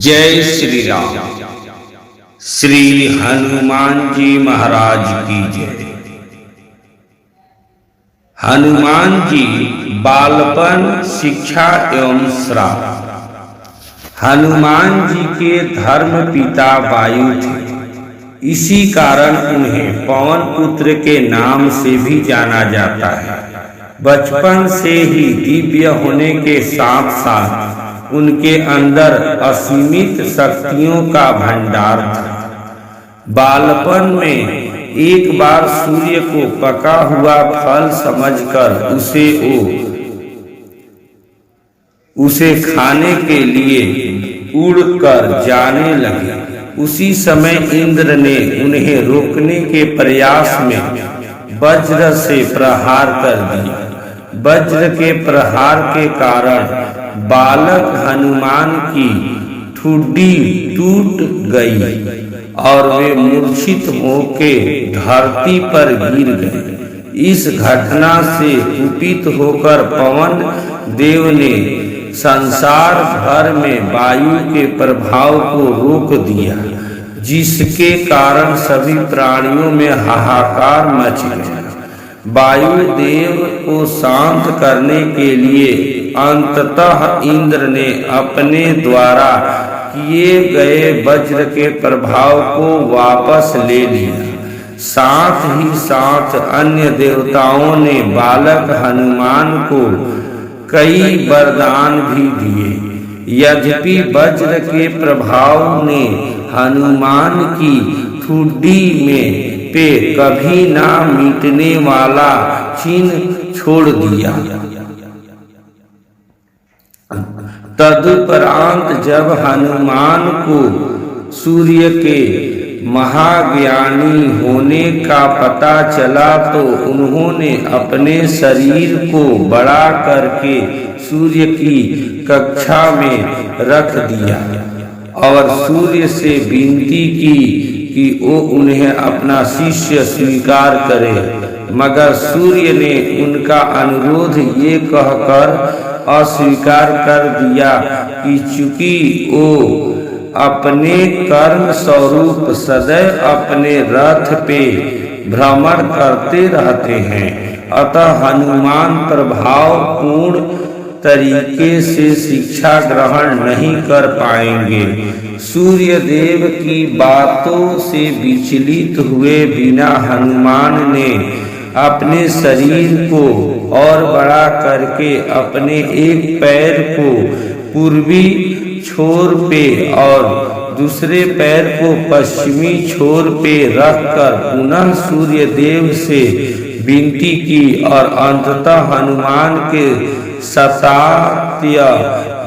जय श्री राम। श्री हनुमान जी महाराज की जय। हनुमान जी बालपन, शिक्षा एवं श्राप। हनुमान जी के धर्म पिता वायु थे, इसी कारण उन्हें पवन पुत्र के नाम से भी जाना जाता है। बचपन से ही दिव्य होने के साथ साथ उनके अंदर असीमित शक्तियों का भंडार था। बालपन में एक बार सूर्य को पका हुआ फल समझकर उसे खाने के लिए उड़कर जाने लगे। उसी समय इंद्र ने उन्हें रोकने के प्रयास में वज्र से प्रहार कर दिया। वज्र के प्रहार के कारण बालक हनुमान की ठुड्डी टूट गई और वे मूर्छित होके धरती पर गिर गए। इस घटना से कुपित होकर पवन देव ने संसार भर में वायु के प्रभाव को रोक दिया, जिसके कारण सभी प्राणियों में हाहाकार मच गया। वायु देव को शांत करने के लिए अंततः इंद्र ने अपने द्वारा किए गए वज्र के प्रभाव को वापस ले लिया। साथ ही साथ अन्य देवताओं ने बालक हनुमान को कई वरदान भी दिए। यद्यपि वज्र के प्रभाव ने हनुमान की ठुड्डी में पे कभी ना मिटने वाला चिन्ह छोड़ दिया। तदुपरांत जब हनुमान को सूर्य के महाज्ञानी होने का पता चला तो उन्होंने अपने शरीर को बड़ा करके सूर्य की कक्षा में रख दिया और सूर्य से विनती की कि वो उन्हें अपना शिष्य स्वीकार करे। मगर सूर्य ने उनका अनुरोध ये कहकर अस्वीकार कर दिया कि चूंकि वो अपने कर्म स्वरूप सदैव अपने रथ पे भ्रमण करते रहते हैं, अतः हनुमान प्रभाव पूर्ण तरीके से शिक्षा ग्रहण नहीं कर पाएंगे। सूर्य देव की बातों से विचलित हुए बिना हनुमान ने अपने शरीर को और बड़ा करके अपने एक पैर को पूर्वी छोर पे और दूसरे पैर को पश्चिमी छोर पे रखकर पुनः सूर्य देव से विनती की और अंततः हनुमान के सत्य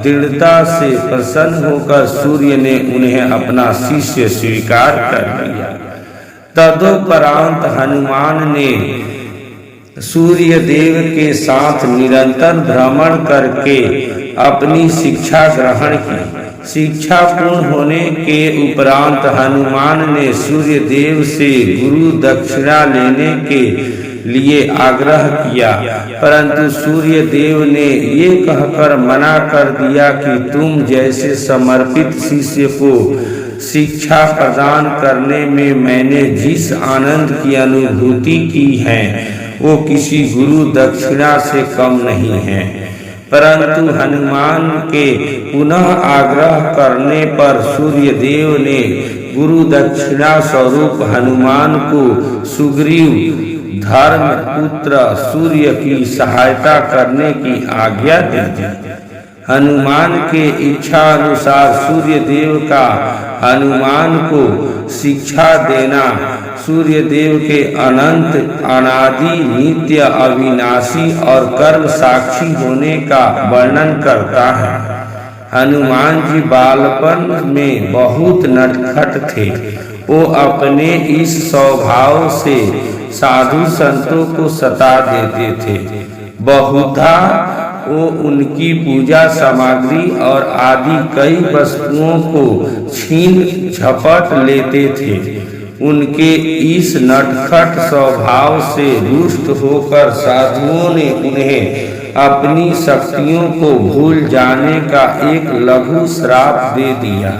दृढ़ता से प्रसन्न होकर सूर्य ने उन्हें अपना शिष्य स्वीकार कर लिया। तदुपरांत हनुमान ने सूर्य देव के साथ निरंतर भ्रमण करके अपनी शिक्षा ग्रहण की। शिक्षा पूर्ण होने के उपरांत हनुमान ने सूर्य देव से गुरु दक्षिणा लेने के लिए आग्रह किया, परंतु सूर्य देव ने ये कहकर मना कर दिया कि तुम जैसे समर्पित शिष्य को शिक्षा प्रदान करने में मैंने जिस आनंद की अनुभूति की है वो किसी गुरु दक्षिणा से कम नहीं है। परंतु हनुमान के पुनः आग्रह करने पर सूर्य देव ने गुरु दक्षिणा स्वरूप हनुमान को सुग्रीव धर्म पुत्र सूर्य की सहायता करने की आज्ञा दी। हनुमान के इच्छा अनुसार सूर्य देव का हनुमान को शिक्षा देना सूर्य देव के अनंत अनादि नित्य अविनाशी और कर्म साक्षी होने का वर्णन करता है। हनुमान जी बालपन में बहुत नटखट थे। वो अपने इस स्वभाव से साधु संतों को सता देते थे। बहुधा वो उनकी पूजा सामग्री और आदि कई वस्तुओं को छीन झपट लेते थे। उनके इस नटखट स्वभाव से रुष्ट होकर साधुओं ने उन्हें अपनी शक्तियों को भूल जाने का एक लघु श्राप दे दिया।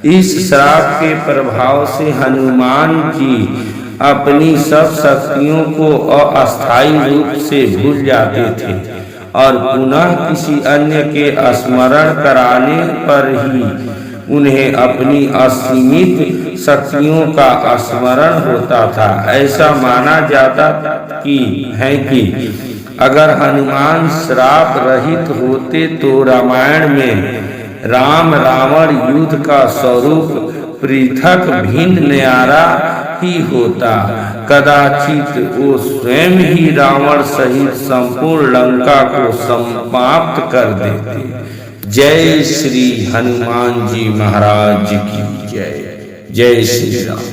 इस श्राप के प्रभाव से हनुमान जी अपनी सब शक्तियों को अस्थायी रूप से भूल जाते थे और पुनः किसी अन्य के स्मरण कराने पर ही उन्हें अपनी असीमित शक्तियों का स्मरण होता था। ऐसा माना जाता है कि अगर हनुमान श्राप रहित होते तो रामायण में राम रावण युद्ध का स्वरूप पृथक भिन्न न्यारा ही होता। कदाचित वो स्वयं ही रावण सहित संपूर्ण लंका को समाप्त कर देते। जय श्री हनुमान जी महाराज की जय। जय श्री राम।